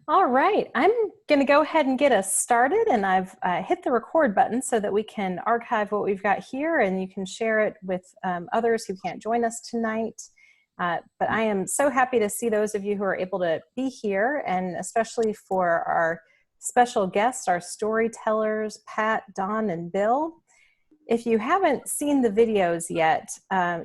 All right, I'm going to go ahead and get us started, and I've hit the record button so that we can archive what we've got here and you can share it with others who can't join us tonight. But I am so happy to see those of you who are able to be here, and especially for our special guests, our storytellers, Pat, Don, and Bill. If you haven't seen the videos yet,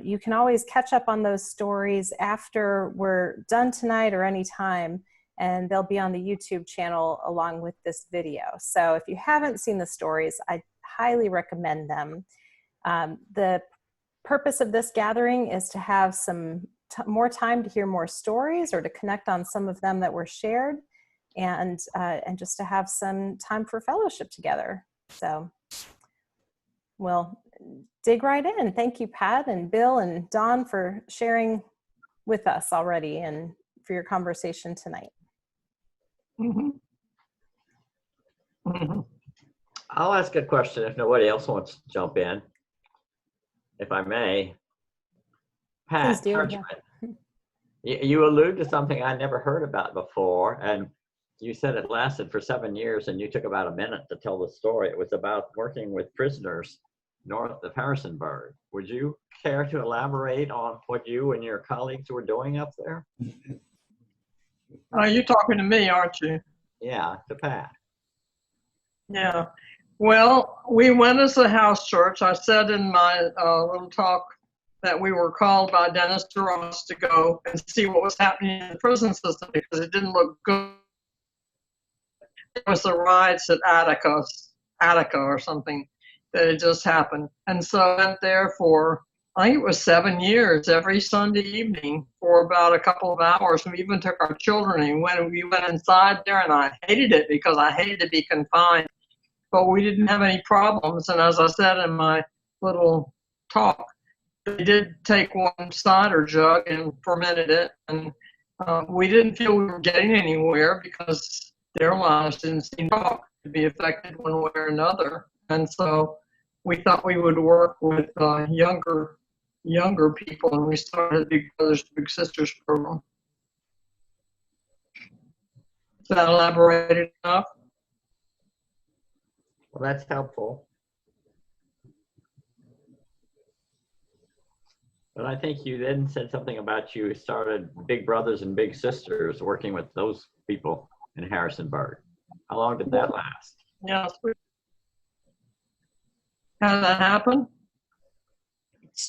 you can always catch up on those stories after we're done tonight or any time, and they'll be on the YouTube channel along with this video. So if you haven't seen the stories, I highly recommend them. The purpose of this gathering is to have some more time to hear more stories or to connect on some of them that were shared, and just to have some time for fellowship together. So we'll dig right in. Thank you, Pat and Bill and Don, for sharing with us already and for your conversation tonight. Mm-hmm. Mm-hmm. I'll ask a question if nobody else wants to jump in, if I may. Pat, you allude to something I never heard about before, and you said it lasted for 7 years and you took about a minute to tell the story. It was about working with prisoners north of Harrisonburg. Would you care to elaborate on what you and your colleagues were doing up there? You're talking to me, aren't you? Yeah, to Pat. Yeah. Well, we went as a house church. I said in my little talk that we were called by Dennis DeRoss to go and see what was happening in the prison system because it didn't look good. It was the riots at Attica or something that had just happened. And so I went there for, I think it was 7 years, every Sunday evening for about a couple of hours. We even took our children and we went inside there, and I hated it because I hated to be confined. But we didn't have any problems. And as I said in my little talk, they did take one cider jug and fermented it. And we didn't feel we were getting anywhere because their lives didn't seem to be affected one way or another. And so we thought we would work with younger people, and we started Big Brothers Big Sisters program. Is that elaborated enough? Well, that's helpful. But I think you then said something about you started Big Brothers and Big Sisters working with those people in Harrisonburg. How long did that last? Yes. How did that happen?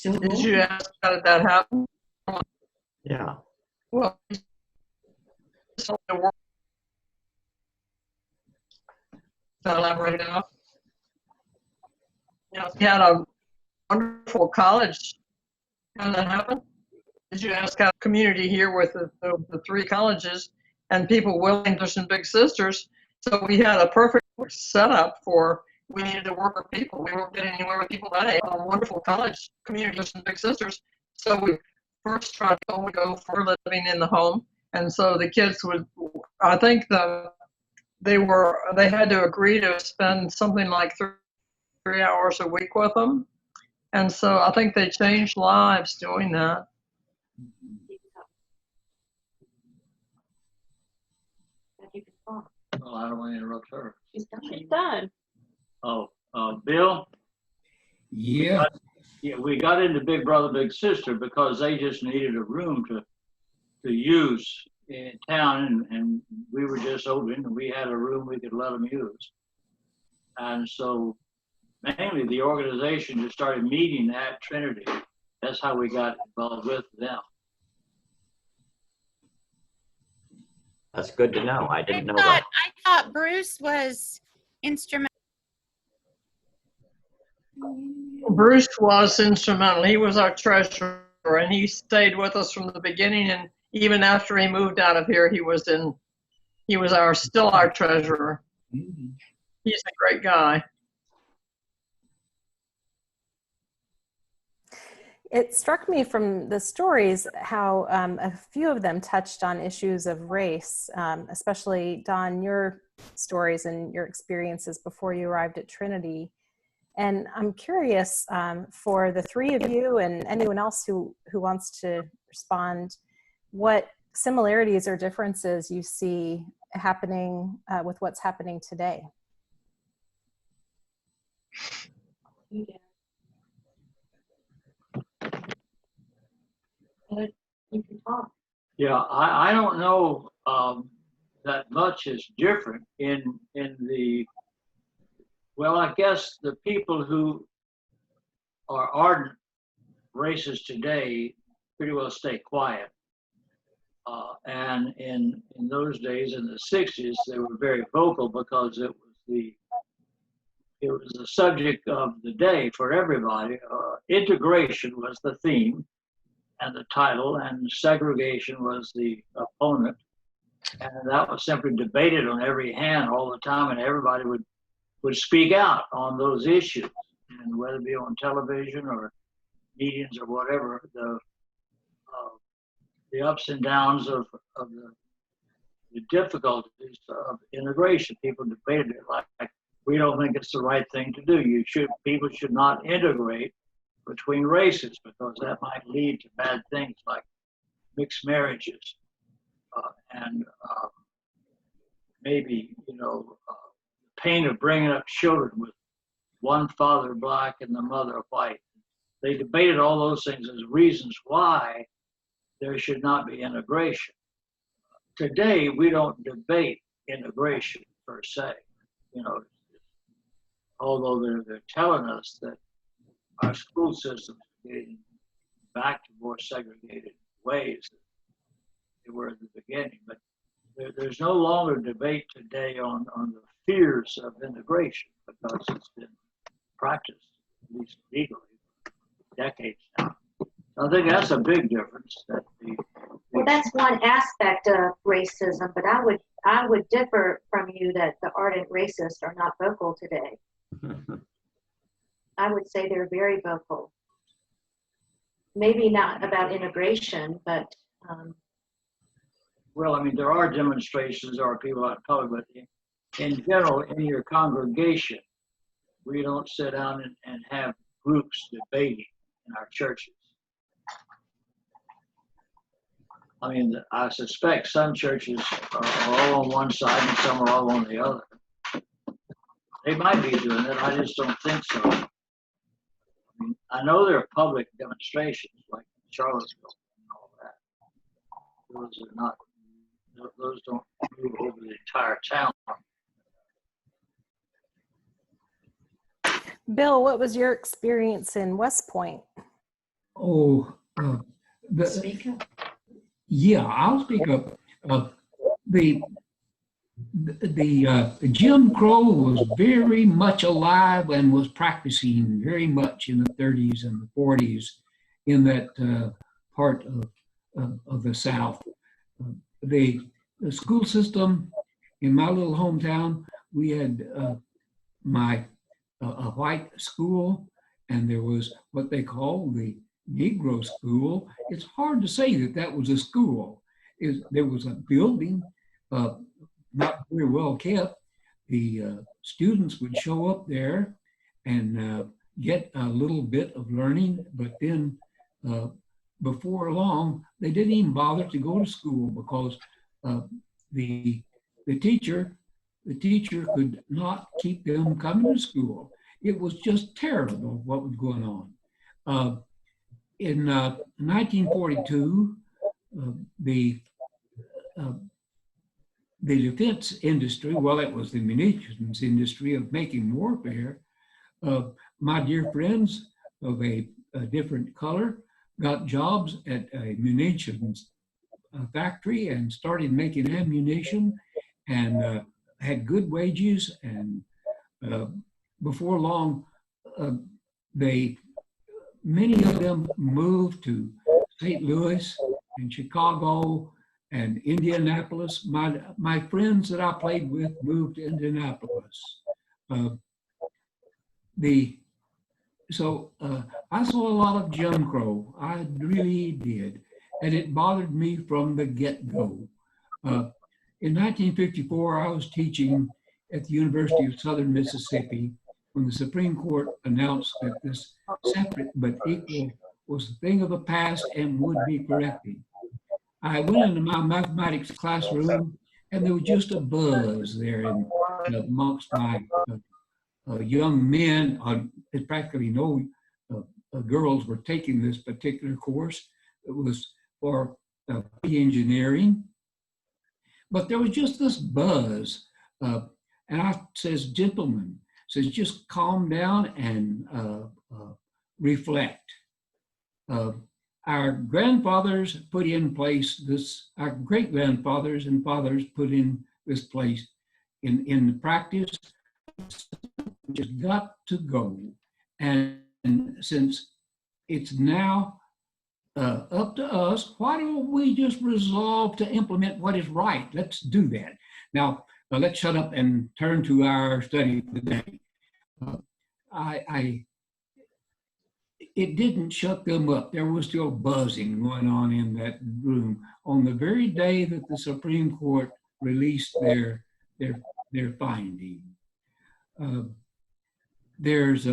Did you ask how did that happen? Yeah. Well, elaborate enough. Yeah, we had a wonderful college. How did that happen? Did you ask how community here with the three colleges and people willing to some Big Sisters? So we had a perfect setup for, we needed to work with people. We weren't getting anywhere with people that age. A wonderful college community of some Big Sisters. So we first tried to go for living in the home. And so the kids would, I think they had to agree to spend something like 3 hours a week with them. And so I think they changed lives doing that. Well, I don't want to interrupt her. She's done. Oh, Bill? Yeah. We got into Big Brother, Big Sister because they just needed a room to use in town, and we were just open, and we had a room we could let them use. And so mainly the organization just started meeting at Trinity. That's how we got involved with them. That's good to know. I didn't know that. I thought Bruce was instrumental. Bruce was instrumental. He was our treasurer, and he stayed with us from the beginning. And even after he moved out of here, he was still our treasurer. Mm-hmm. He's a great guy. It struck me from the stories how a few of them touched on issues of race, especially Don, your stories and your experiences before you arrived at Trinity. And I'm curious for the three of you and anyone else who wants to respond, what similarities or differences you see happening with what's happening today? You can talk. Yeah, I don't know that much is different in the, well, I guess the people who are ardent racists today pretty well stay quiet. And in those days, in the 60s, they were very vocal because it was the subject of the day for everybody. Integration was the theme and the title, and segregation was the opponent. And that was simply debated on every hand all the time, and everybody would speak out on those issues. And whether it be on television or meetings or whatever, the ups and downs of the difficulties of integration. People debated it like, we don't think it's the right thing to do. People should not integrate between races because that might lead to bad things like mixed marriages and maybe, the pain of bringing up children with one father black and the mother white. They debated all those things as reasons why there should not be integration. Today, we don't debate integration per se, although they're telling us that our school system is getting back to more segregated ways than they were at the beginning. But there's no longer debate today on the fears of integration because it's been practiced, at least legally, for decades now. I think that's a big difference. Well, that's one aspect of racism, but I would differ from you that the ardent racists are not vocal today. I would say they're very vocal. Maybe not about integration, but well, I mean, there are demonstrations, there are people out in public, but in general, in your congregation, we don't sit down and have groups debating in our churches. I mean, I suspect some churches are all on one side and some are all on the other. They might be doing it, I just don't think so. I mean, I know there are public demonstrations like Charlottesville and all that. Those don't move over the entire town. Bill, what was your experience in West Point? Oh, speak up. yeah, I'll speak up. The Jim Crow was very much alive and was practicing very much in the 30s and the 40s in that part of the South. The school system in my little hometown, we had a white school, and there was what they call the Negro school. It's hard to say that was a school. There was a building, not very well kept. The students would show up there and get a little bit of learning, but then before long, they didn't even bother to go to school because the teacher could not keep them coming to school. It was just terrible what was going on. In 1942, the defense industry, well, it was the munitions industry of making warfare. My dear friends of a different color got jobs at a munitions factory and started making ammunition and had good wages. And before long, many of them moved to St. Louis and Chicago and Indianapolis. My friends that I played with moved to Indianapolis. So I saw a lot of Jim Crow. I really did. And it bothered me from the get-go. In 1954, I was teaching at the University of Southern Mississippi when the Supreme Court announced that this separate but equal was a thing of the past and would be corrected. I went into my mathematics classroom and there was just a buzz there amongst my young men. Practically no girls were taking this particular course. It was for engineering, but there was just this buzz. And I says, gentlemen, says just calm down and reflect. Our grandfathers put in place this, our great grandfathers and fathers put in this place in the practice, just got to go. And since it's now up to us, why don't we just resolve to implement what is right? Let's do that. Now, let's shut up and turn to our study today. It didn't shut them up. There was still buzzing going on in that room on the very day that the Supreme Court released their finding. There's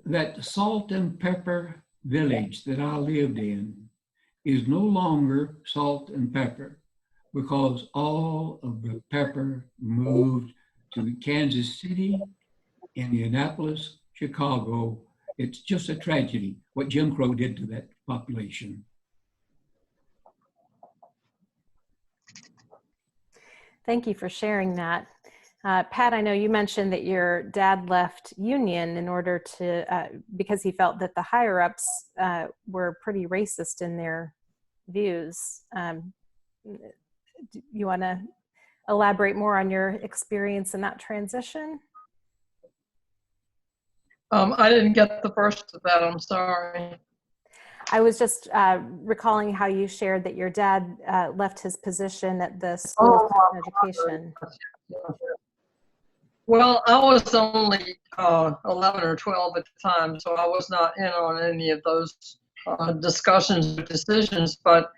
that Salt and Pepper village that I lived in is no longer Salt and Pepper because all of the pepper moved to Kansas City, Indianapolis, Chicago. It's just a tragedy what Jim Crow did to that population. Thank you for sharing that. Pat, I know you mentioned that your dad left Union in order to, because he felt that the higher ups were pretty racist in their views. Do you want to elaborate more on your experience in that transition? I didn't get the first of that, I'm sorry. I was just recalling how you shared that your dad left his position at the School of Christian Education. Well, I was only 11 or 12 at the time, so I was not in on any of those discussions or decisions, but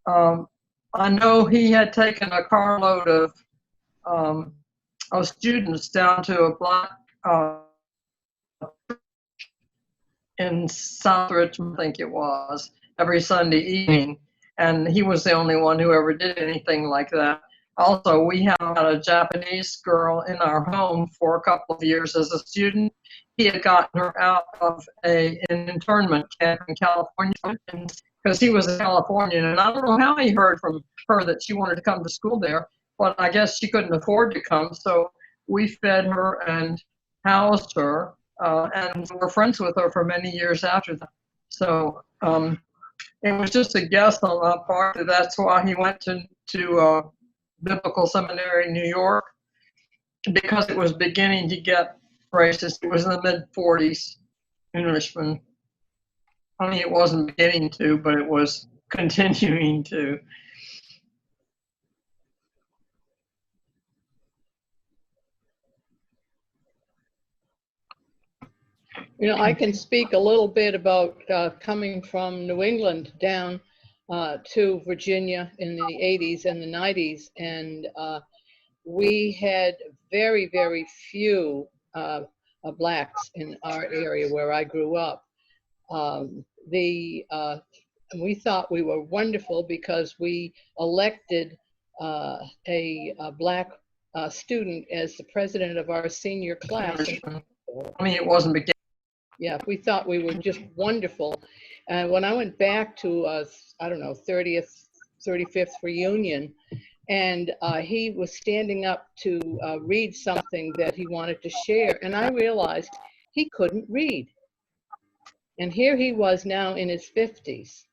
I know he had taken a carload of students down to a black in South Richmond, I think it was, every Sunday evening. And he was the only one who ever did anything like that. Also, we had a Japanese girl in our home for a couple of years as a student. He had gotten her out of an internment camp in California because he was a Californian. And I don't know how he heard from her that she wanted to come to school there, but I guess she couldn't afford to come. So we fed her and housed her. And were friends with her for many years after that. So it was just a guess on my part that that's why he went to Biblical Seminary in New York, because it was beginning to get racist. It was in the mid-40s in Richmond. I mean, it wasn't beginning to, but it was continuing to. You know, I can speak a little bit about coming from New England down to Virginia in the 80s and the 90s. And we had very, very few blacks in our area where I grew up. We thought we were wonderful because we elected a black student as the president of our senior class. I mean, it wasn't beginning. Yeah, we thought we were just wonderful. And when I went back to, I don't know, 35th reunion, and he was standing up to read something that he wanted to share, and I realized he couldn't read. And here he was now in his 50s,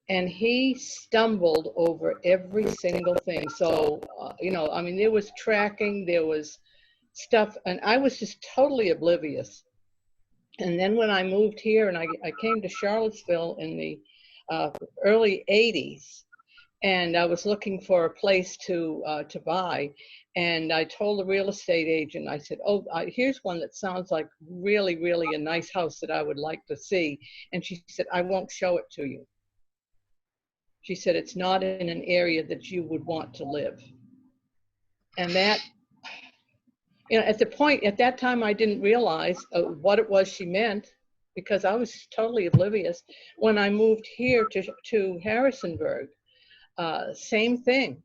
and he stumbled over every single thing. So, you know, I mean, there was tracking, there was stuff, and I was just totally oblivious. And then when I moved here and I came to Charlottesville in the early 80s, and I was looking for a place to buy, and I told the real estate agent, I said, oh, here's one that sounds like really, really a nice house that I would like to see. And she said, I won't show it to you. She said, it's not in an area that you would want to live. And that, you know, at that time, I didn't realize what it was she meant because I was totally oblivious. When I moved here to Harrisonburg, same thing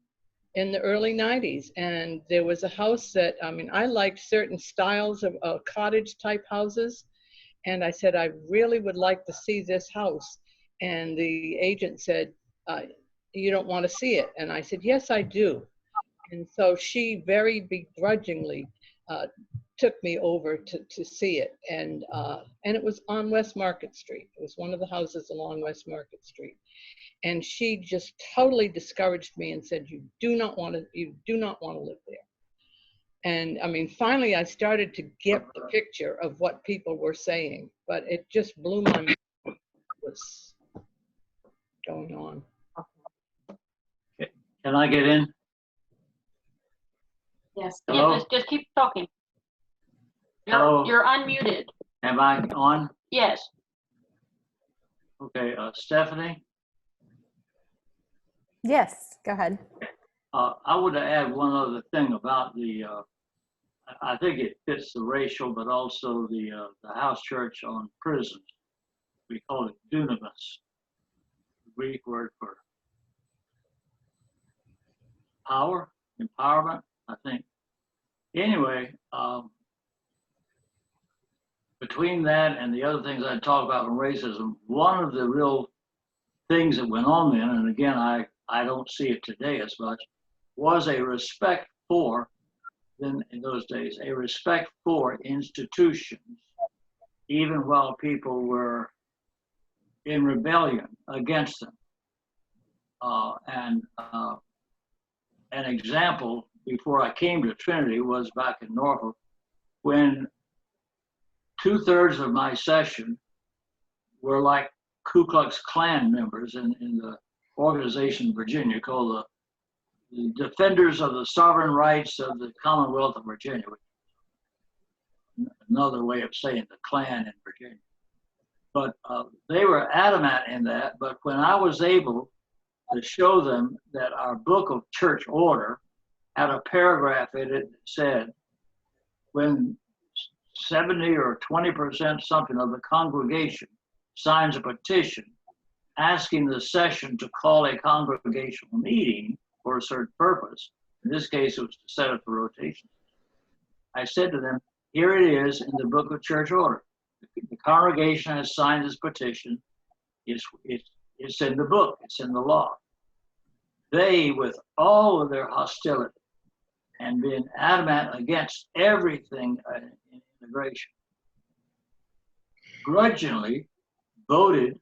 in the early 90s. And there was a house that, I mean, I liked certain styles of cottage type houses. And I said, I really would like to see this house. And the agent said, you don't want to see it? And I said, yes, I do. And so she very begrudgingly took me over to see it. And it was on West Market Street. It was one of the houses along West Market Street. And she just totally discouraged me and said, you do not want to live there. And I mean, finally, I started to get the picture of what people were saying, but it just blew my mind what was going on. Can I get in? Yes. Hello? Yeah, just keep talking. Hello? You're unmuted. Am I on? Yes. Okay, Stephanie? Yes, go ahead. I would add one other thing about the, I think it fits the racial, but also the house church on prisons. We call it dunamis, the Greek word for power, empowerment, I think. Anyway, between that and the other things I talk about in racism, one of the real things that went on then, and again, I don't see it today as much, was a respect for, then in those days, a respect for institutions, even while people were in rebellion against them. An example before I came to Trinity was back in Norfolk, when 2/3 of my session were like Ku Klux Klan members in the organization in Virginia called the Defenders of the Sovereign Rights of the Commonwealth of Virginia. Another way of saying the Klan in Virginia. But they were adamant in that. But when I was able to show them that our book of church order had a paragraph in it that said, when 70 or 20% something of the congregation signs a petition asking the session to call a congregational meeting for a certain purpose, in this case it was to set up the rotation, I said to them, here it is in the book of church order. The congregation has signed this petition. It's in the book, it's in the law. They, with all of their hostility and being adamant against everything in immigration, grudgingly voted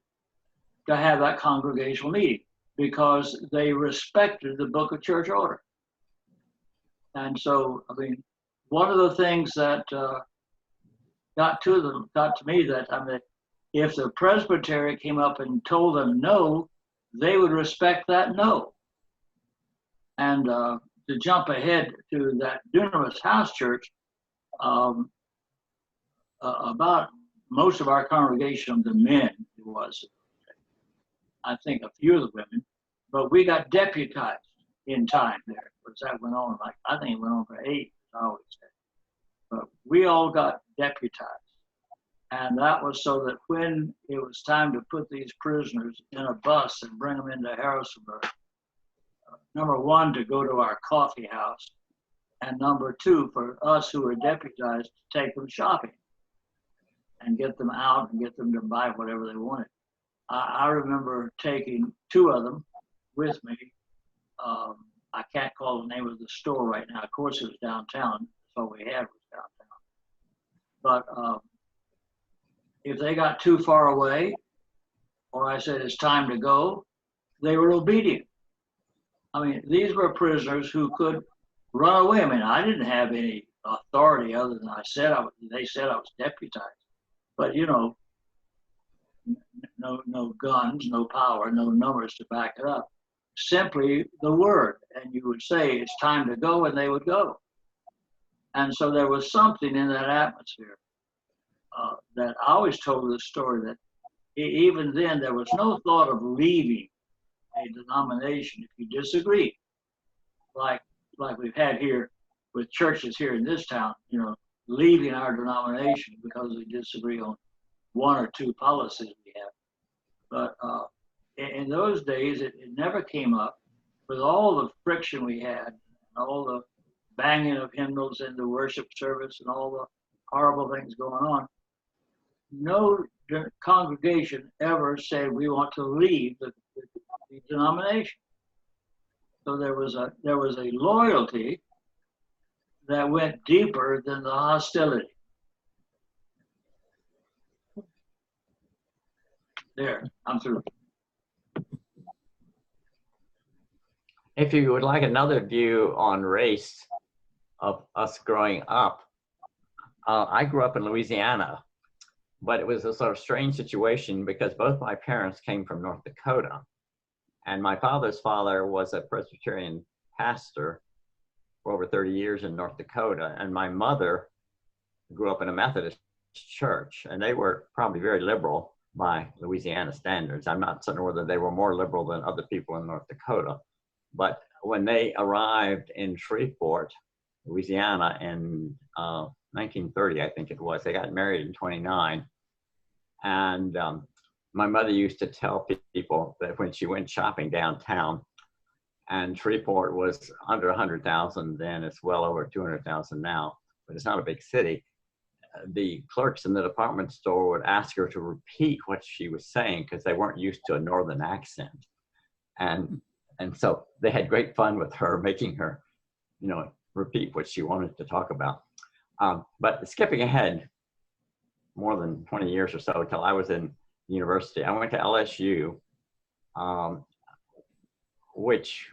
to have that congregational meeting because they respected the book of church order. And so, I mean, one of the things that got to me that, I mean, if the presbytery came up and told them no, they would respect that no. And to jump ahead to that dunamis house church, about most of our congregation, the men, it was, I think a few of the women, but we got deputized in time there, because that went on, like, I think it went on for 8 years, I always said. But we all got deputized. And that was so that when it was time to put these prisoners in a bus and bring them into Harrisonburg, number one, to go to our coffee house, and number two, for us who were deputized to take them shopping and get them out and get them to buy whatever they wanted. I remember taking 2 of them with me. I can't call the name of the store right now. Of course, it was downtown. That's all we had was downtown. But if they got too far away, or I said it's time to go, they were obedient. I mean, these were prisoners who could run away. I mean, I didn't have any authority other than they said I was deputized. But, you know, no guns, no power, no numbers to back it up. Simply the word. And you would say, it's time to go, and they would go. And so there was something in that atmosphere that I always told this story that even then there was no thought of leaving a denomination if you disagree. Like we've had here with churches here in this town, you know, leaving our denomination because we disagree on 1 or 2 policies we have. But in those days, it never came up. with all the friction we had, all the banging of hymnals in the worship service and all the horrible things going on, no congregation ever said we want to leave the denomination. So there was a loyalty that went deeper than the hostility. There, I'm through. If you would like another view on race of us growing up, I grew up in Louisiana, but it was a sort of strange situation because both my parents came from North Dakota. And my father's father was a Presbyterian pastor for over 30 years in North Dakota. And my mother grew up in a Methodist church, and they were probably very liberal by Louisiana standards. I'm not certain whether they were more liberal than other people in North Dakota. But when they arrived in Shreveport, Louisiana in 1930, I think it was, they got married in 29. And my mother used to tell people that when she went shopping downtown, and Shreveport was under 100,000 then, it's well over 200,000 now, but it's not a big city. The clerks in the department store would ask her to repeat what she was saying because they weren't used to a northern accent. And so they had great fun with her, making her, repeat what she wanted to talk about. But skipping ahead more than 20 years or so till I was in university, I went to LSU, which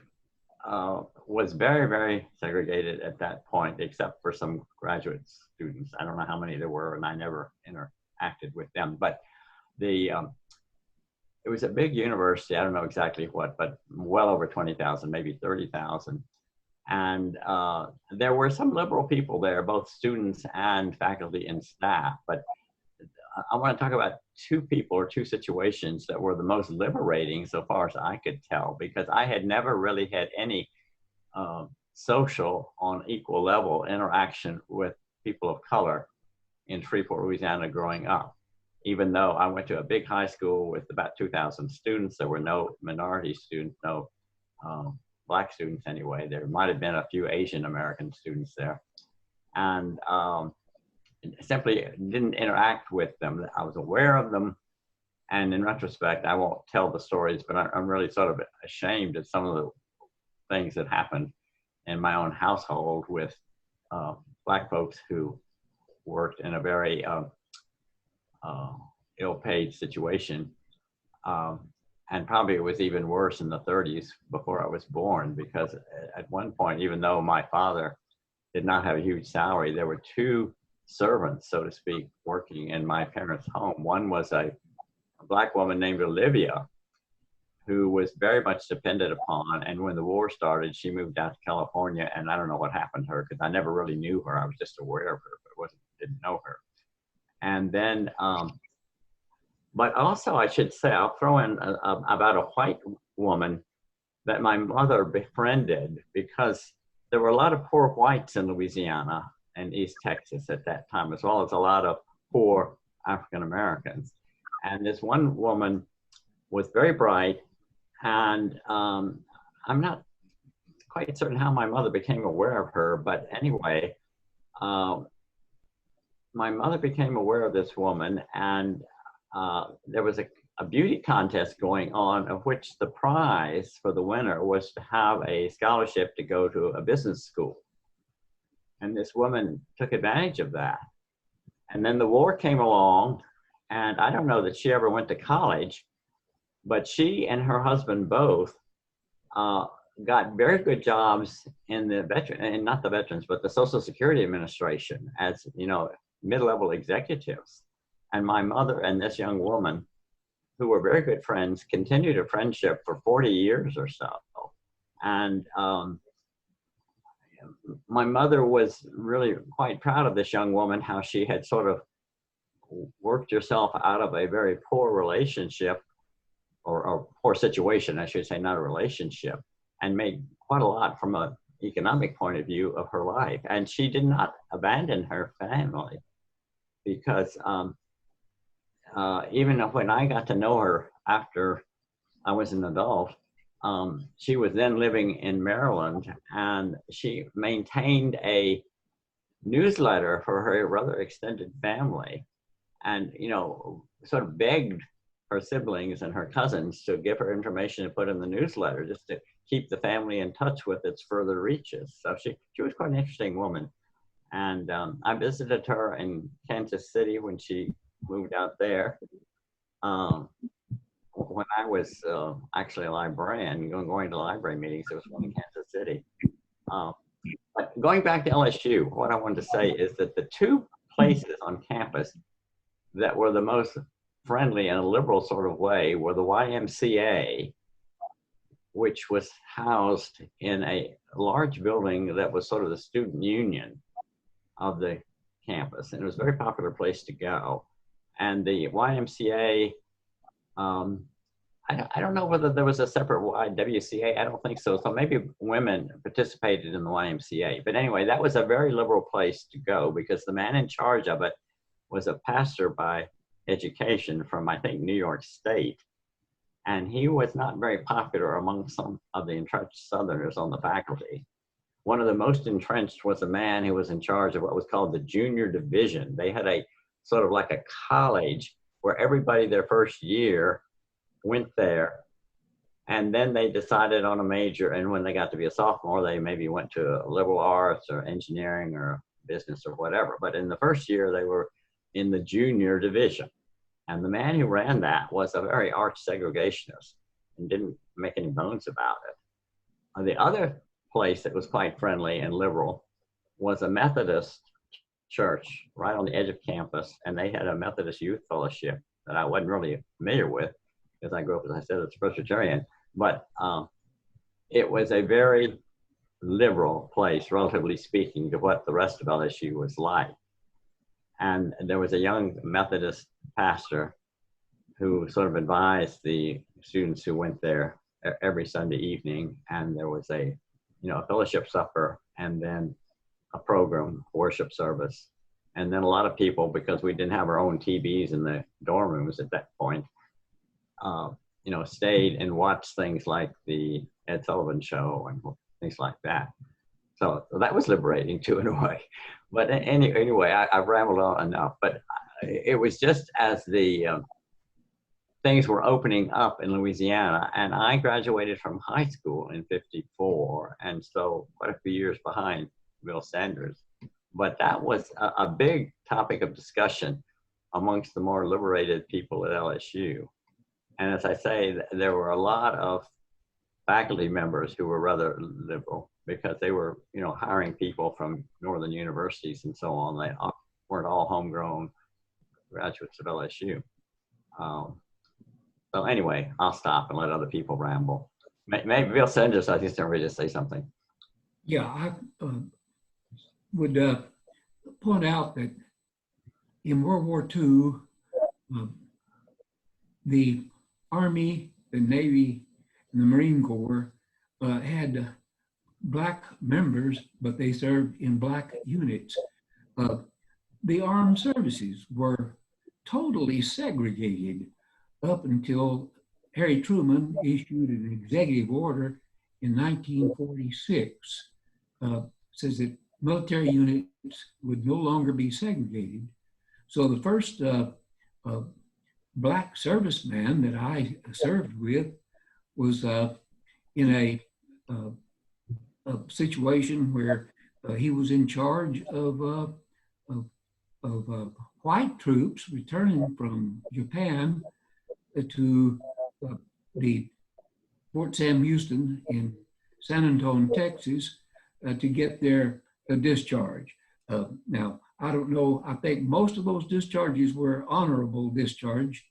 was very, very segregated at that point, except for some graduate students. I don't know how many there were, and I never interacted with them. But it was a big university. I don't know exactly what, but well over 20,000, maybe 30,000. And there were some liberal people there, both students and faculty and staff. But I want to talk about two people or two situations that were the most liberating so far as I could tell, because I had never really had any social on equal level interaction with people of color in Shreveport, Louisiana growing up. Even though I went to a big high school with about 2,000 students, there were no minority students, no Black students anyway. There might have been a few Asian American students there. And simply didn't interact with them. I was aware of them. And in retrospect, I won't tell the stories, but I'm really sort of ashamed at some of the things that happened in my own household with Black folks who worked in a very ill-paid situation. And probably it was even worse in the 30s before I was born, because at one point, even though my father did not have a huge salary, there were two servants, so to speak, working in my parents' home. One was a Black woman named Olivia, who was very much depended upon. And when the war started, she moved out to California, and I don't know what happened to her because I never really knew her. I was just aware of her, but didn't know her. And then, but also I should say, I'll throw in about a white woman that my mother befriended, because there were a lot of poor whites in Louisiana and East Texas at that time, as well as a lot of poor African Americans. And this one woman was very bright, and I'm not quite certain how my mother became aware of her, but anyway, my mother became aware of this woman, and there was a beauty contest going on, of which the prize for the winner was to have a scholarship to go to a business school. And this woman took advantage of that. And then the war came along, and I don't know that she ever went to college, but she and her husband both got very good jobs in the not the veterans, but the Social Security Administration as, mid-level executives. And my mother and this young woman, who were very good friends, continued a friendship for 40 years or so. And my mother was really quite proud of this young woman, how she had sort of worked herself out of a very poor relationship, or poor situation, I should say, not a relationship, and made quite a lot from an economic point of view of her life. And she did not abandon her family, because even when I got to know her after I was an adult, she was then living in Maryland, and she maintained a newsletter for her rather extended family, and sort of begged her siblings and her cousins to give her information to put in the newsletter just to keep the family in touch with its further reaches. So she was quite an interesting woman. And I visited her in Kansas City when she moved out there. When I was actually a librarian, going to library meetings, there was one in Kansas City. But going back to LSU, what I wanted to say is that the two places on campus that were the most friendly in a liberal sort of way were the YMCA, which was housed in a large building that was sort of the student union of the campus. And it was a very popular place to go. And the YMCA, I don't know whether there was a separate WCA. I don't think so. So maybe women participated in the YMCA. But anyway, that was a very liberal place to go because the man in charge of it was a pastor by education from, I think, New York State. And he was not very popular among some of the entrenched Southerners on the faculty. One of the most entrenched was a man who was in charge of what was called the junior division. They had a sort of like a college where everybody their first year went there, and then they decided on a major, and when they got to be a sophomore, they maybe went to liberal arts or engineering or business or whatever. But in the first year, they were in the junior division. And the man who ran that was a very arch segregationist and didn't make any bones about it. The other place that was quite friendly and liberal was a Methodist church right on the edge of campus, and they had a Methodist youth fellowship that I wasn't really familiar with because I grew up, as I said, as a Presbyterian, but it was a very liberal place, relatively speaking, to what the rest of LSU was like. And there was a young Methodist pastor who sort of advised the students who went there every Sunday evening, and there was a fellowship supper, and then a program, worship service. And then a lot of people, because we didn't have our own TVs in the dorm rooms at that point, stayed and watched things like the Ed Sullivan Show and things like that. So that was liberating too, in a way. But anyway, I've rambled on enough. But it was just as the things were opening up in Louisiana, and I graduated from high school in '54, and so quite a few years behind Bill Sanders. But that was a big topic of discussion amongst the more liberated people at LSU. And as I say, there were a lot of faculty members who were rather liberal because they were, hiring people from northern universities and so on. They weren't all homegrown graduates of LSU. So anyway, I'll stop and let other people ramble. Maybe Bill Sanders, I think, ready to say something. Yeah, I would point out that in World War II, the Army, the Navy, and the Marine Corps had Black members, but they served in Black units. The armed services were totally segregated up until Harry Truman issued an executive order in 1946, says that military units would no longer be segregated. So the first Black serviceman that I served with was in a situation where he was in charge of white troops returning from Japan to the Fort Sam Houston in San Antonio, Texas, to get their discharge. Now, I don't know, I think most of those discharges were honorable discharge,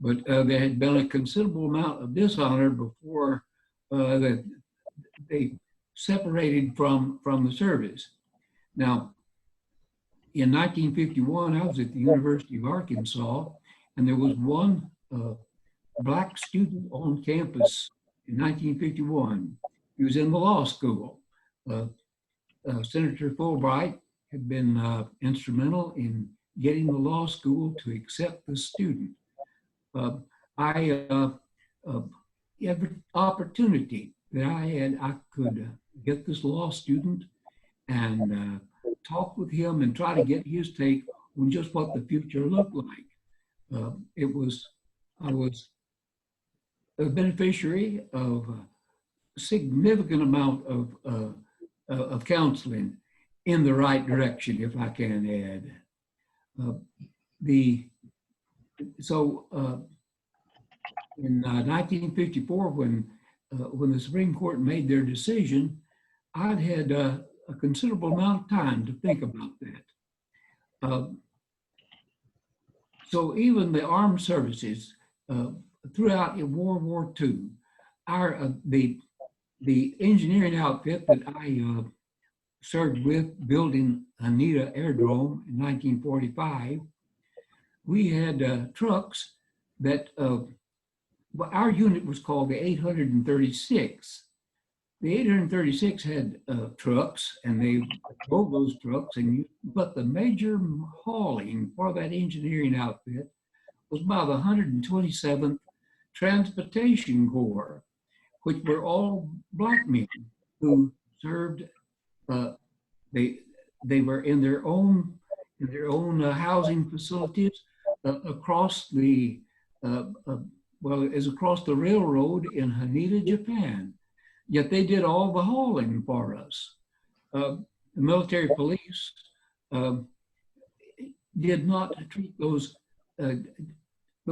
but there had been a considerable amount of dishonor before that they separated from the service. Now, in 1951, I was at the University of Arkansas, and there was one Black student on campus in 1951. He was in the law school. Senator Fulbright had been instrumental in getting the law school to accept the student. I every opportunity that I had, I could get this law student and talk with him and try to get his take on just what the future looked like. I was a beneficiary of a significant amount of counseling in the right direction, if I can add. In 1954, when the Supreme Court made their decision, I'd had a considerable amount of time to think about that. So even the armed services throughout World War II, the engineering outfit that I served with building Haneda Aerodrome in 1945, we had trucks that, our unit was called the 836. The 836 had trucks, and they drove those trucks, but the major hauling for that engineering outfit was by the 127th Transportation Corps, which were all black men who served. They were in their own housing facilities across the across the railroad in Haneda, Japan. Yet they did all the hauling for us. The military police did not treat those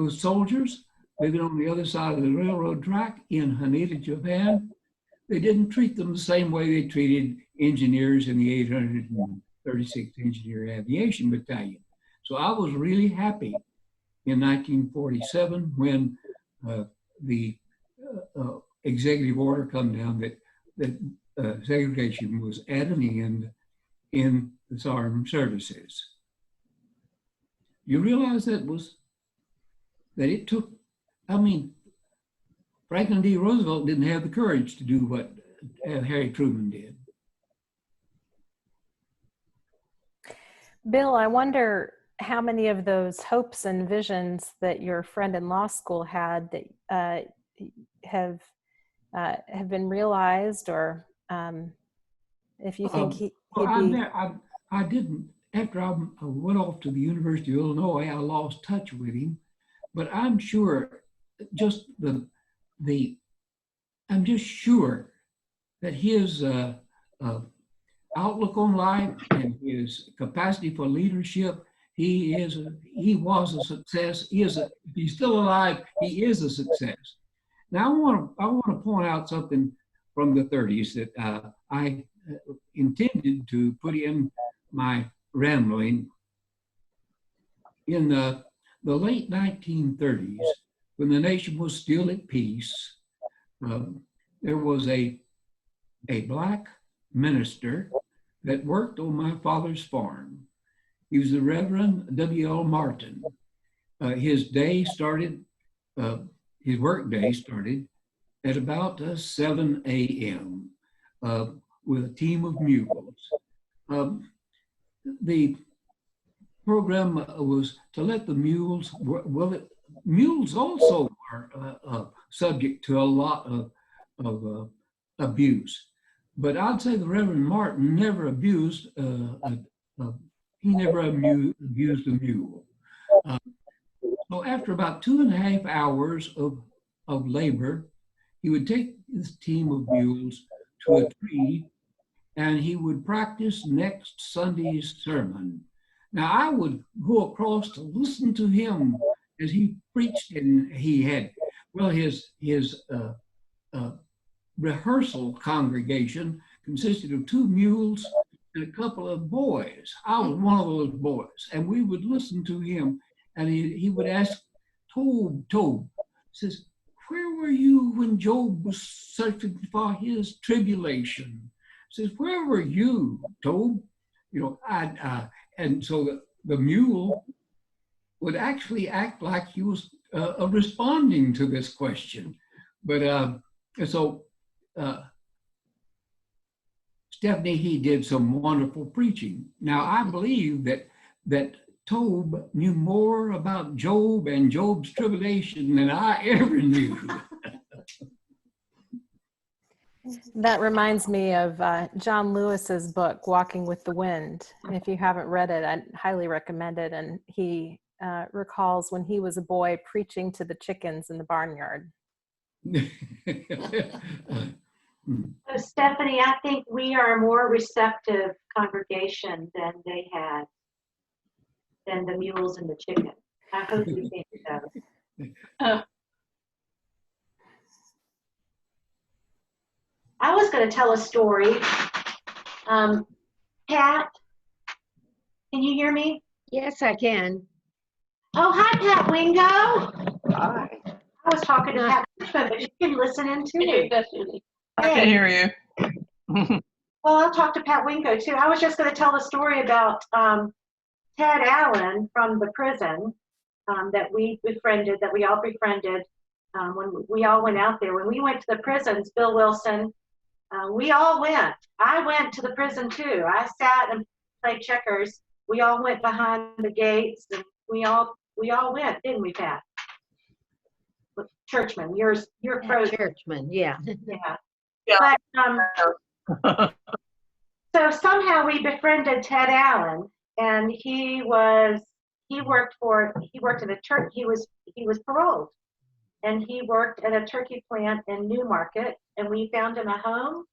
soldiers living on the other side of the railroad track in Haneda, Japan. They didn't treat them the same way they treated engineers in the 836th Engineer Aviation Battalion. So I was really happy in 1947 when the executive order come down that segregation was at an end in the armed services. You realize that it took, Franklin D. Roosevelt didn't have the courage to do what Harry Truman did. Bill, I wonder how many of those hopes and visions that your friend in law school had that have been realized, or if you think he'd be... I didn't. After I went off to the University of Illinois, I lost touch with him. But I'm sure, I'm just sure that his outlook on life and his capacity for leadership, he was a success. If he's still alive, he is a success. Now I want to point out something from the 30s that I intended to put in my rambling. In the late 1930s, when the nation was still at peace, there was a black minister that worked on my father's farm. He was the Reverend W.L. Martin. His work day started at about 7 a.m. With a team of mules. The program was to let the mules, mules also are subject to a lot of abuse. But I'd say the Reverend Martin never abused, he never abused a mule. So after about 2.5 hours of labor, he would take this team of mules to a tree and he would practice next Sunday's sermon. Now I would go across to listen to him as he preached, and he had, his rehearsal congregation consisted of 2 mules and a couple of boys. I was one of those boys, and we would listen to him, and he would ask Tob, says, "Where were you when Job was searching for his tribulation?" Says, "Where were you, Tob?" And so the mule would actually act like he was responding to this question. But Stephanie, he did some wonderful preaching. Now, I believe that Tob knew more about Job and Job's tribulation than I ever knew. That reminds me of John Lewis's book, Walking with the Wind. And if you haven't read it, I highly recommend it. And he recalls when he was a boy preaching to the chickens in the barnyard. So Stephanie, I think we are a more receptive congregation than they had, than the mules and the chickens. I hope you think so. I was going to tell a story. Pat, can you hear me? Yes, I can. Oh, hi, Pat Wingo. Hi. I was talking to Pat, but you can listen in too. I can hear you. Well, I'll talk to Pat Wingo too. I was just going to tell the story about Ted Allen from the prison that we befriended, that we all befriended when we all went out there. When we went to the prisons, Bill Wilson, we all went. I went to the prison too. I sat and played checkers. We all went behind the gates, and we all went, didn't we, Pat? Churchman, you're frozen. Churchman, yeah. Yeah. Yeah. But so somehow we befriended Ted Allen, and he worked at a church. He was paroled, and he worked at a turkey plant in Newmarket, and we found him a home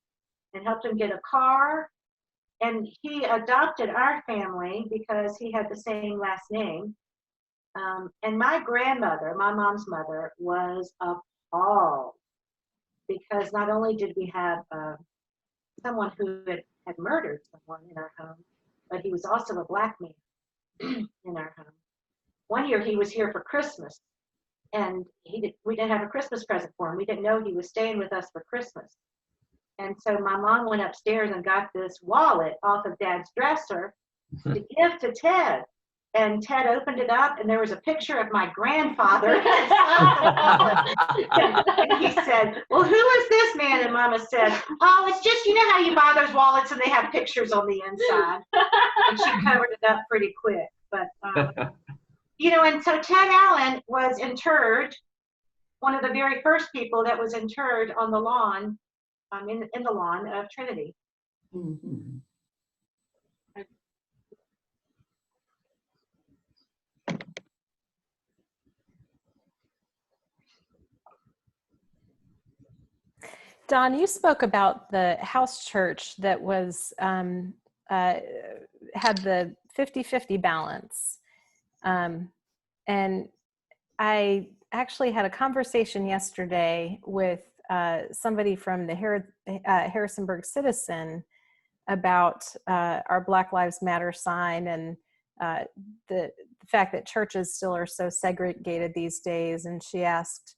and helped him get a car, and he adopted our family because he had the same last name. And my grandmother, my mom's mother, was appalled because not only did we have someone who had murdered someone in our home, but he was also a black man in our home. One year he was here for Christmas, and we didn't have a Christmas present for him. We didn't know he was staying with us for Christmas. And so my mom went upstairs and got this wallet off of Dad's dresser to give to Ted. And Ted opened it up, and there was a picture of my grandfather. And he said, "Well, who is this man?" And Mama said, "Oh, it's just, you know how you buy those wallets and they have pictures on the inside." And she covered it up pretty quick. But, and so Ted Allen was interred, one of the very first people that was interred on the lawn, in the lawn of Trinity. Mhm. Don, you spoke about the house church that was had the 50-50 balance. And I actually had a conversation yesterday with somebody from the Harrisonburg Citizen about our Black Lives Matter sign and the fact that churches still are so segregated these days. And she asked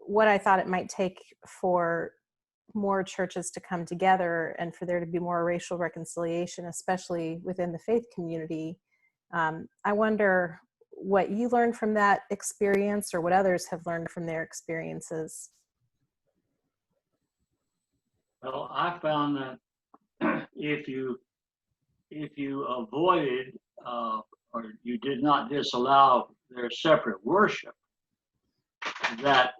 what I thought it might take for more churches to come together and for there to be more racial reconciliation, especially within the faith community. I wonder what you learned from that experience or what others have learned from their experiences. Well, I found that if you avoided or you did not disallow their separate worship, that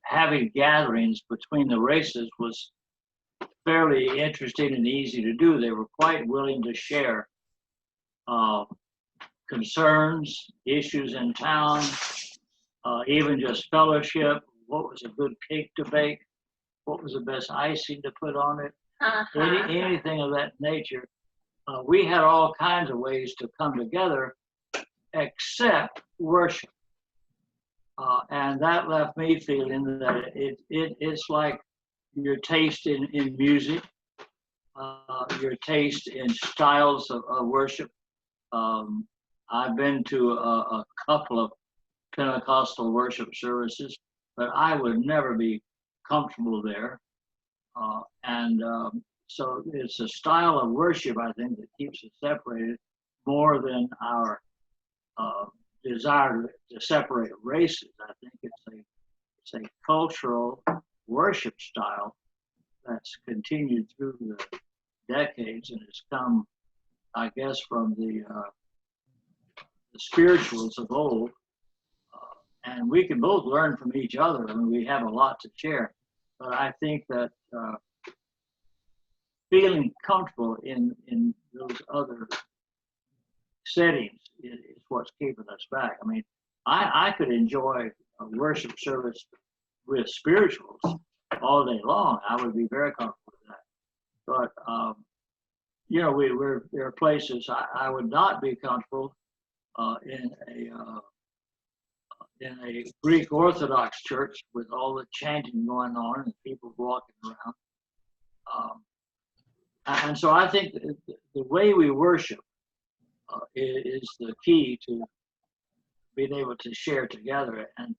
having gatherings between the races was fairly interesting and easy to do. They were quite willing to share concerns, issues in town, even just fellowship. What was a good cake to bake? What was the best icing to put on it? Anything of that nature. We had all kinds of ways to come together except worship. And that left me feeling that it's like your taste in music, your taste in styles of worship. I've been to a couple of Pentecostal worship services, but I would never be comfortable there. So it's a style of worship, I think, that keeps us separated more than our desire to separate races. I think it's a cultural worship style that's continued through the decades and has come, I guess, from the spirituals of old. And we can both learn from each other. I mean, we have a lot to share. but I think that feeling comfortable in those other settings is what's keeping us back. I mean, I could enjoy a worship service with spirituals all day long. I would be very comfortable with that. But you know, there are places I would not be comfortable in a Greek Orthodox church with all the chanting going on and people walking around. And so I think the way we worship is the key to being able to share together. And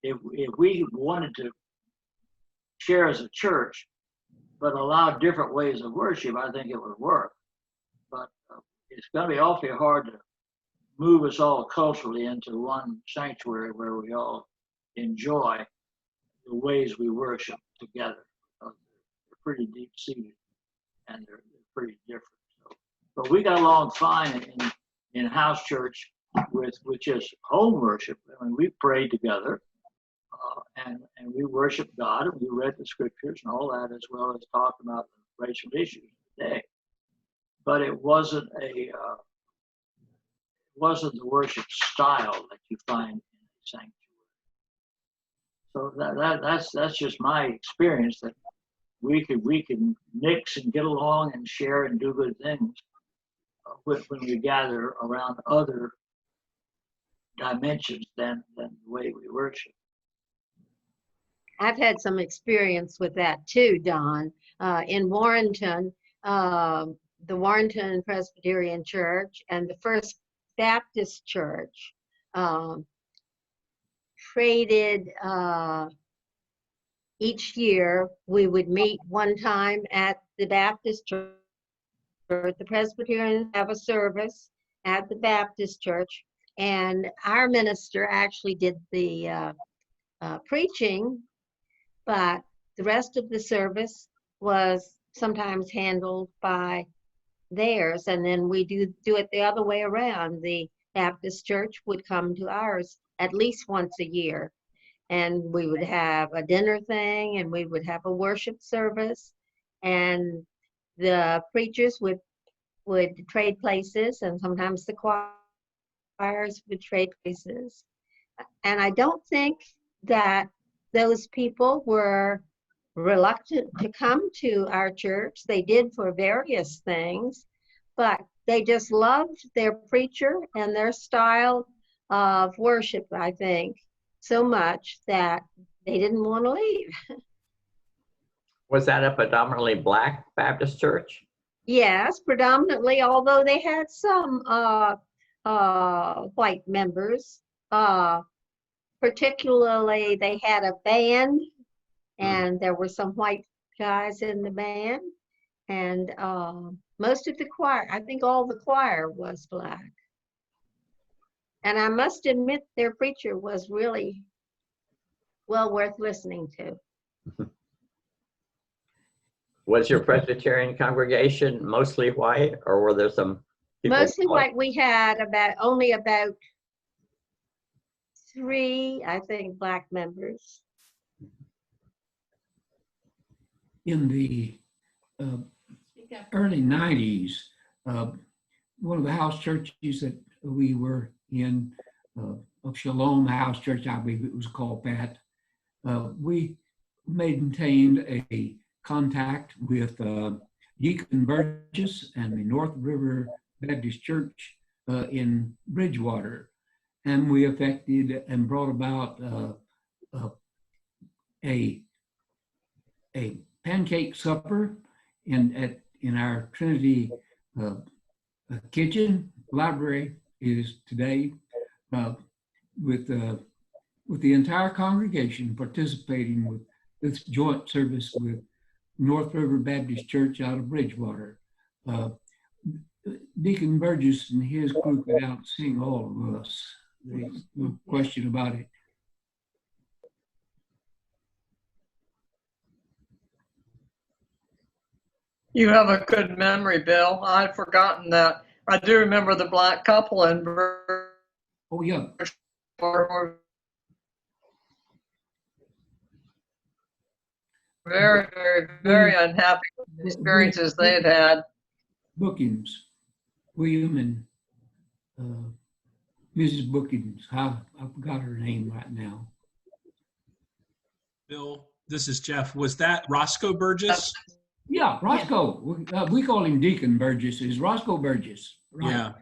if we wanted to share as a church, but allow different ways of worship, I think it would work. But it's going to be awfully hard to move us all culturally into one sanctuary where we all enjoy the ways we worship together. They're pretty deep seated and they're pretty different. So, but we got along fine in house church with just home worship. I mean, we prayed together and we worshiped God and we read the scriptures and all that, as well as talked about the racial issues today. But it wasn't the worship style that you find in a sanctuary. So that's just my experience, that we can mix and get along and share and do good things when we gather around other dimensions than the way we worship. I've had some experience with that too, Don. In Warrenton, the Warrenton Presbyterian Church and the First Baptist Church traded each year. We would meet one time at the Baptist Church. The Presbyterians have a service at the Baptist Church, and our minister actually did the preaching, but the rest of the service was sometimes handled by theirs, and then we do it the other way around. The Baptist Church would come to ours at least once a year, and we would have a dinner thing, and we would have a worship service, and the preachers would trade places, and sometimes the choirs would trade places. And I don't think that those people were reluctant to come to our church. They did for various things, but they just loved their preacher and their style of worship, I think, so much that they didn't want to leave. Was that a predominantly Black Baptist church? Yes, predominantly, although they had some white members. Particularly, they had a band, and there were some white guys in the band, and most of the choir, I think all the choir was Black. And I must admit, their preacher was really well worth listening to. Was your Presbyterian congregation mostly white, or were there some people? Mostly white. We had only about 3, I think, Black members. In the early 90s, one of the house churches that we were in, of Shalom House Church, I believe it was called that, we maintained a contact with Deacon Burgess and the North River Baptist Church in Bridgewater. And we effected and brought about a pancake supper in our Trinity kitchen. Library is today with the entire congregation participating with this joint service with North River Baptist Church out of Bridgewater. Deacon Burgess and his group could out-sing all of us. There's no question about it. You have a good memory, Bill. I'd forgotten that. I do remember the Black couple in Oh, yeah. very, very, very unhappy with the experiences they had had. Bookings, William and Mrs. Bookings. I forgot her name right now. Bill, this is Jeff. Was that Roscoe Burgess? Yeah, Roscoe. We call him Deacon Burgess. It's Roscoe Burgess. Right. Yeah.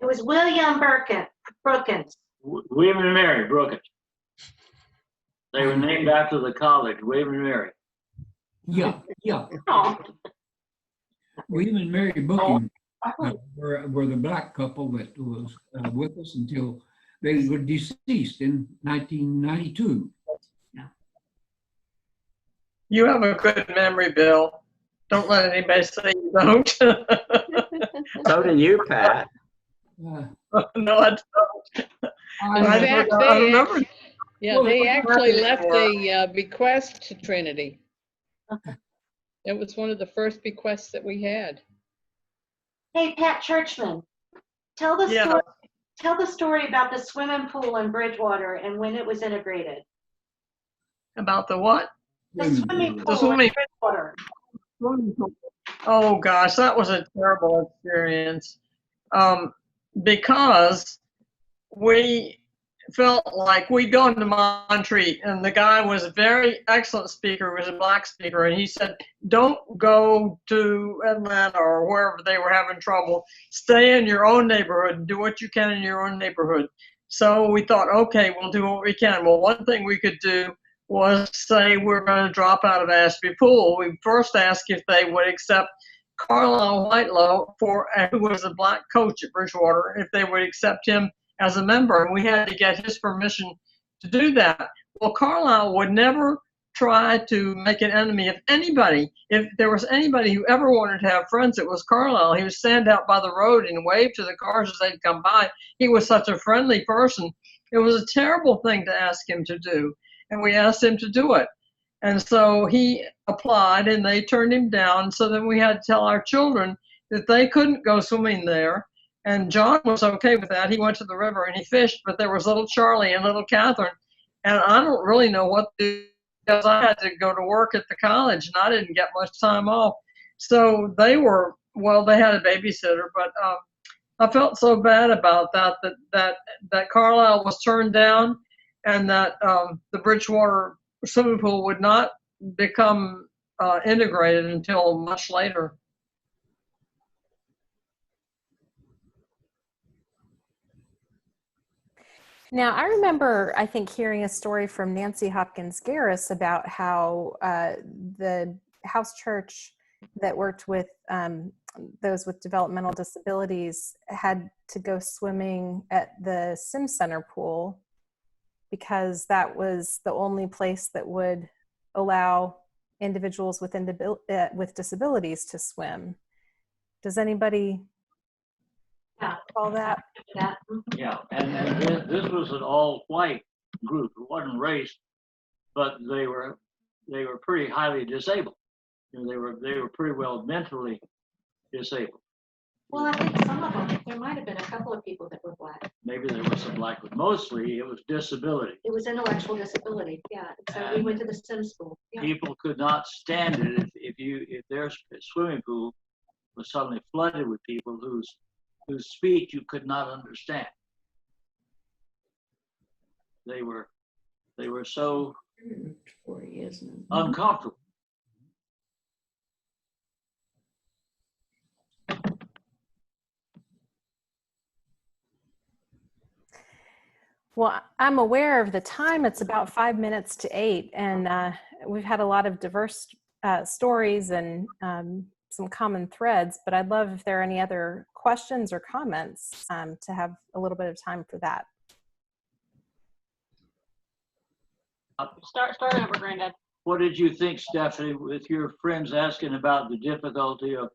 It was William Brookins. William and Mary Brookins. They were named after the college, William and Mary. Yeah. Oh, William and Mary Bookings were the black couple that was with us until they were deceased in 1992. You have a good memory, Bill. Don't let anybody say you don't. So do you, Pat. No, I don't. In I fact, remember. they actually left a bequest to Trinity. It was one of the first bequests that we had. hey, Pat Churchman, tell the Yeah. story. Tell the story about the swimming pool in Bridgewater and when it was integrated. About the what? The swimming The pool swimming- in Bridgewater. Oh gosh, that was a terrible experience. Because we felt like we'd gone to Montreat, and the guy was a very excellent speaker, was a black speaker, and he said, don't go to Atlanta or wherever they were having trouble. Stay in your own neighborhood and do what you can in your own neighborhood. So we thought, okay, we'll do what we can. Well, one thing we could do was say we're going to drop out of Ashby Pool. We first asked if they would accept Carlisle Whitelow, who was a black coach at Bridgewater, if they would accept him as a member, and we had to get his permission to do that. Well, Carlisle would never try to make an enemy of anybody. If there was anybody who ever wanted to have friends, it was Carlisle. He would stand out by the road and wave to the cars as they'd come by. He was such a friendly person. It was a terrible thing to ask him to do, and we asked him to do it. And so he applied, and they turned him down. So then we had to tell our children that they couldn't go swimming there. And John was okay with that. He went to the river and he fished, but there was little Charlie and little Catherine. And I don't really know what to do because I had to go to work at the college and I didn't get much time off. So they had a babysitter, but I felt so bad about that Carlisle was turned down, and that the Bridgewater swimming pool would not become integrated until much later. Now, I remember, I think, hearing a story from Nancy Hopkins Garris about how the house church that worked with those with developmental disabilities had to go swimming at the Sim Center pool because that was the only place that would allow individuals with disabilities to swim. Does anybody recall that? Yeah, and this was an all-white group. It wasn't race, but they were pretty highly disabled. You know, they were pretty well mentally disabled. Well, I think some of them, there might have been a couple of people that were black. Maybe there was some black, but mostly it was disability. It was intellectual disability, yeah. So we went to the sim school. Yeah. People could not stand it if their swimming pool was suddenly flooded with people whose speech you could not understand. They were so uncomfortable. Well, I'm aware of the time. It's about 5 minutes to 8, and we've had a lot of diverse stories and some common threads, but I'd love if there are any other questions or comments to have a little bit of time for that. Start over, Granddad. What did you think, Stephanie, with your friends asking about the difficulty of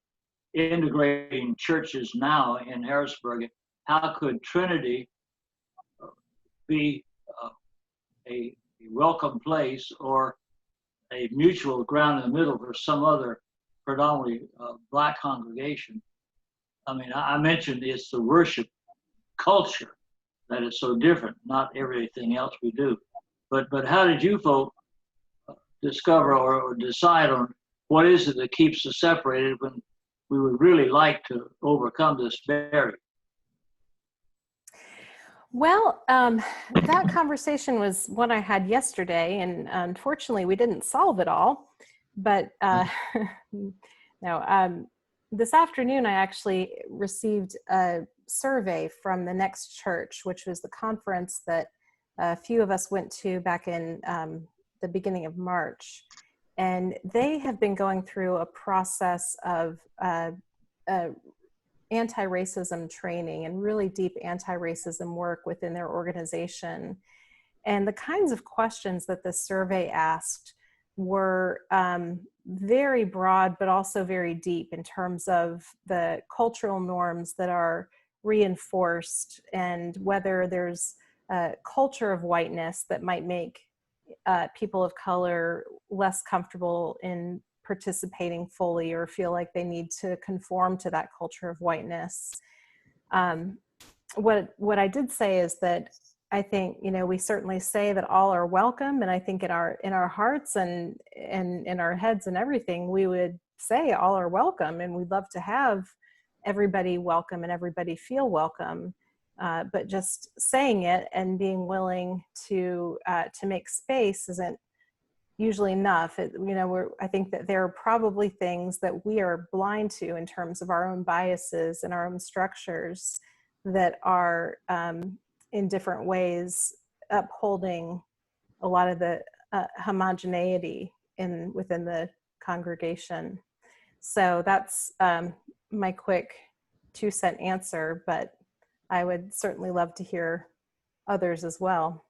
integrating churches now in Harrisburg? How could Trinity be a welcome place or a mutual ground in the middle for some other predominantly black congregation? I mean, I mentioned it's the worship culture that is so different, not everything else we do. But how did you folk discover or decide on what is it that keeps us separated when we would really like to overcome this barrier. Well, that conversation was one I had yesterday, and unfortunately, we didn't solve it all. But no, this afternoon, I actually received a survey from the Next Church, which was the conference that a few of us went to back in the beginning of March. And they have been going through a process of anti-racism training and really deep anti-racism work within their organization. And the kinds of questions that this survey asked were very broad, but also very deep in terms of the cultural norms that are reinforced and whether there's a culture of whiteness that might make people of color less comfortable in participating fully or feel like they need to conform to that culture of whiteness. What I did say is that I think, you know, we certainly say that all are welcome, and I think in our hearts and in our heads and everything, we would say all are welcome, and we'd love to have everybody welcome and everybody feel welcome. But just saying it and being willing to make space isn't usually enough. I think that there are probably things that we are blind to in terms of our own biases and our own structures that are in different ways upholding a lot of the homogeneity within the congregation. So that's my quick 2-cent answer, but I would certainly love to hear others as well.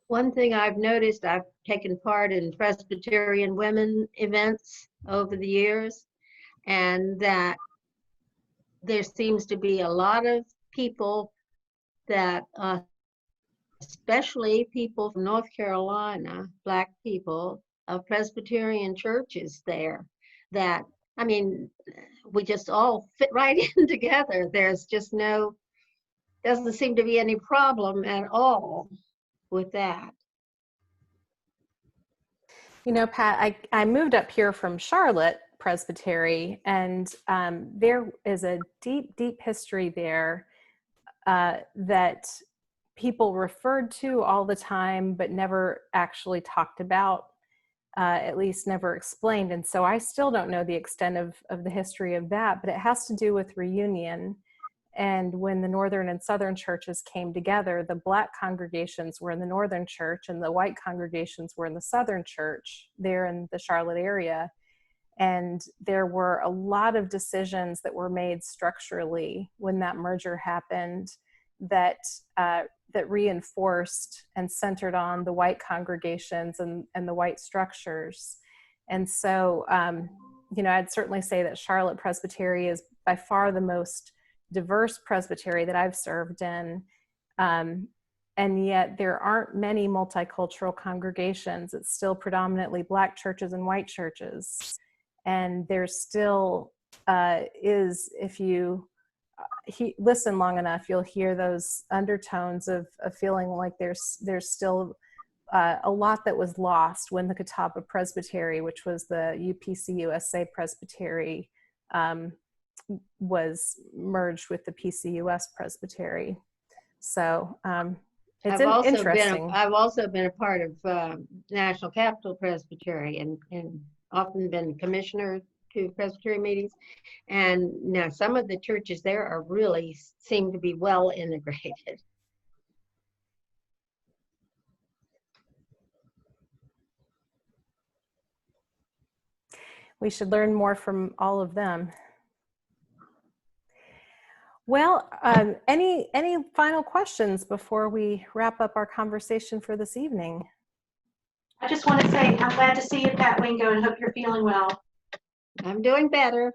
One thing I've noticed, I've taken part in Presbyterian women events over the years, and that there seems to be a lot of people that, especially people from North Carolina, Black people of Presbyterian churches there, that, I mean, we just all fit right in together. There's just doesn't seem to be any problem at all with that. You know, Pat, I moved up here from Charlotte Presbytery, and there is a deep, deep history there that people referred to all the time, but never actually talked about, at least never explained. And so I still don't know the extent of the history of that, but it has to do with reunion. And when the Northern and Southern churches came together, the Black congregations were in the Northern church and the white congregations were in the Southern church there in the Charlotte area. And there were a lot of decisions that were made structurally when that merger happened that reinforced and centered on the white congregations and the white structures. And so, I'd certainly say that Charlotte Presbytery is by far the most diverse presbytery that I've served in. And yet there aren't many multicultural congregations. It's still predominantly Black churches and white churches. And there still is, if you listen long enough, you'll hear those undertones of feeling like there's still a lot that was lost when the Catawba Presbytery, which was the UPC-USA Presbytery, was merged with the PCUS Presbytery. So it's interesting. I've also been a part of National Capital Presbytery and often been commissioner to Presbytery meetings. And now some of the churches there are really seem to be well integrated. We should learn more from all of them. Well, any final questions before we wrap up our conversation for this evening? I just want to say I'm glad to see you, Pat Wingo, and hope you're feeling well. I'm doing better.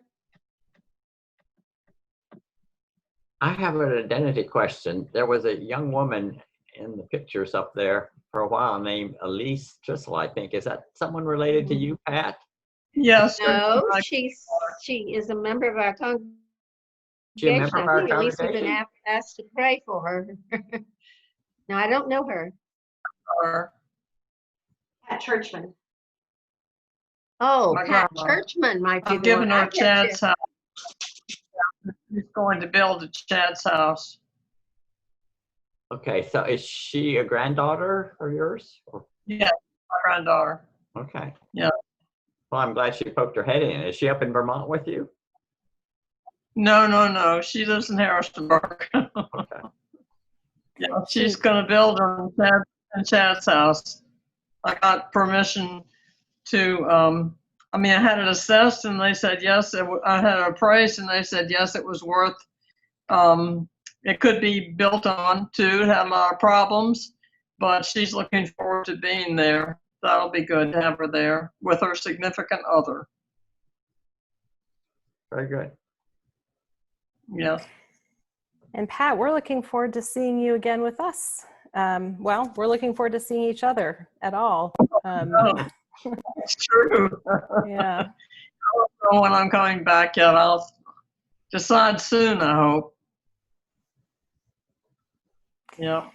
I have an identity question. There was a young woman in the pictures up there for a while named Elise Trissel, I think. Is that someone related to you, Pat? Yes. No, she is a member of our congregation. She a member of our I think at least we've congregation? been asked to pray for her. No, I don't know her. Churchman. Oh, My Pat grandma. Churchman might be I'm the giving one. I her bet you. Chad's house. He's going to build at Chad's house. Okay, so is she a granddaughter of yours? Or- Yeah, my granddaughter. Okay. Yeah. Well, I'm glad she poked her head in. Is she up in Vermont with you? No. She lives in Harrisonburg. Okay. Yeah, she's going to build her in Chad's house. I got permission to, I mean, I had it assessed and they said yes. I had it appraised and they said yes, it was worth, it could be built on too. It had a lot of problems, but she's looking forward to being there. That'll be good to have her there with her significant other. Very good. Yes. And Pat, we're looking forward to seeing you again with us. Well, we're looking forward to seeing each other at all. It's true. Yeah. I don't know when I'm coming back yet. I'll decide soon, I hope. Yeah.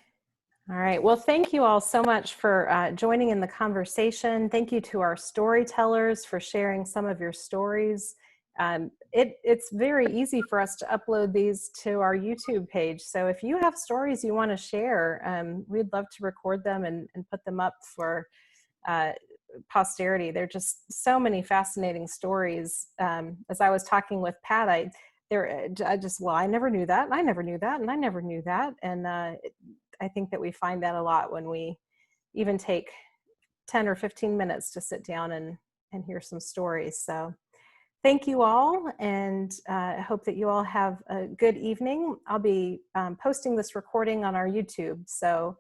All right. Well, thank you all so much for joining in the conversation. Thank you to our storytellers for sharing some of your stories. It's very easy for us to upload these to our YouTube page. So if you have stories you want to share, we'd love to record them and put them up for posterity. There are just so many fascinating stories. As I was talking with Pat, I never knew that, and I never knew that, and I never knew that. And I think that we find that a lot when we even take 10 or 15 minutes to sit down and hear some stories. So thank you all, and I hope that you all have a good evening. I'll be posting this recording on our YouTube. So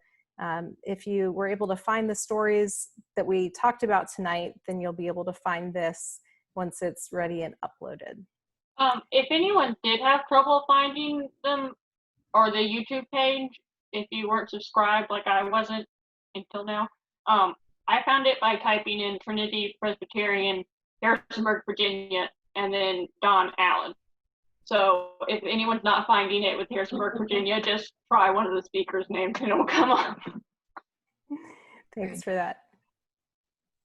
if you were able to find the stories that we talked about tonight, then you'll be able to find this once it's ready and uploaded. If anyone did have trouble finding them or the YouTube page, if you weren't subscribed like I wasn't until now, I found it by typing in Trinity Presbyterian, Harrisonburg, Virginia, and then Don Allen. So if anyone's not finding it with Harrisonburg, Virginia, just try one of the speakers' names and it will come up. Thanks for that.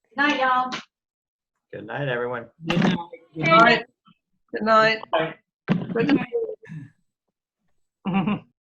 Good night, y'all. Good night, everyone. Good night. Good night. Good night. Bye. Good night.